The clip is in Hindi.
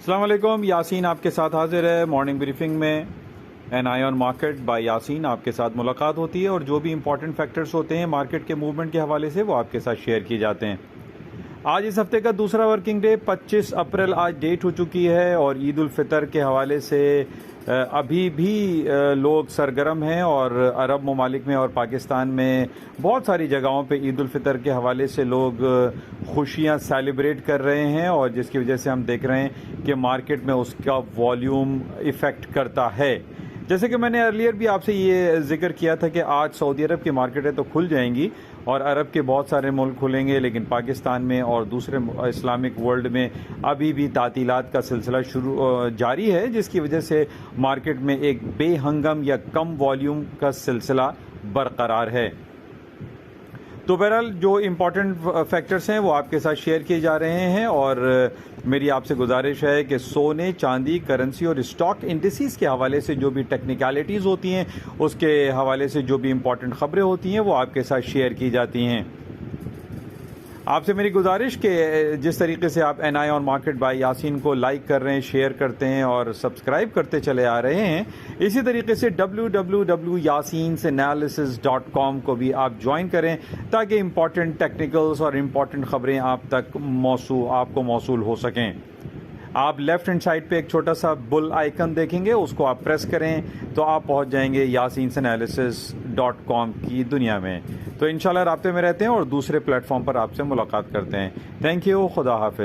अस्सलाम वालेकुम, यासीन आपके साथ हाजिर है मॉर्निंग ब्रीफिंग में। N I on market by Yaseen आपके साथ मुलाकात होती है और जो भी इंपॉर्टेंट फैक्टर्स होते हैं मार्केट के मूवमेंट के हवाले से वो आपके साथ शेयर किए जाते हैं। आज इस हफ्ते का दूसरा वर्किंग डे 25 अप्रैल आज डेट हो चुकी है और ईद उल फितर के हवाले से अभी भी लोग सरगर्म हैं और अरब ममालिक में और पाकिस्तान में बहुत सारी जगहों पे ईद उल फितर के हवाले से लोग खुशियां सेलिब्रेट कर रहे हैं और जिसकी वजह से हम देख रहे हैं कि मार्केट में उसका वॉल्यूम इफ़ेक्ट करता है। जैसे कि मैंने अर्लियर भी आपसे ये जिक्र किया था कि आज सऊदी अरब की मार्केटें तो खुल जाएंगी और अरब के बहुत सारे मुल्क खुलेंगे, लेकिन पाकिस्तान में और दूसरे इस्लामिक वर्ल्ड में अभी भी तातीलात का सिलसिला जारी है, जिसकी वजह से मार्केट में एक बेहंगम या कम वॉल्यूम का सिलसिला बरकरार है। तो बहरहाल जो इम्पोर्टेंट फैक्टर्स हैं वो आपके साथ शेयर किए जा रहे हैं और मेरी आपसे गुजारिश है कि सोने, चांदी, करेंसी और स्टॉक इंडिसेस के हवाले से जो भी टेक्निकलिटीज़ होती हैं उसके हवाले से जो भी इम्पोर्टेंट ख़बरें होती हैं वो आपके साथ शेयर की जाती हैं। आपसे मेरी गुजारिश कि जिस तरीके से आप N I on market by Yaseen को लाइक कर रहे हैं, शेयर करते हैं और सब्सक्राइब करते चले आ रहे हैं, इसी तरीके से www.yasinanalysis.com को भी आप ज्वाइन करें ताकि इम्पॉर्टेंट टेक्निकल्स और इम्पॉर्टेंट ख़बरें आपको मौसूल हो सकें। आप लेफ्ट हैंड साइड पे एक छोटा सा बुल आइकन देखेंगे, उसको आप प्रेस करें तो आप पहुंच जाएंगे yasinanalysis.com की दुनिया में। तो इंशाल्लाह राब्ते में रहते हैं और दूसरे प्लेटफॉर्म पर आपसे मुलाकात करते हैं। थैंक यू, खुदा हाफिज़।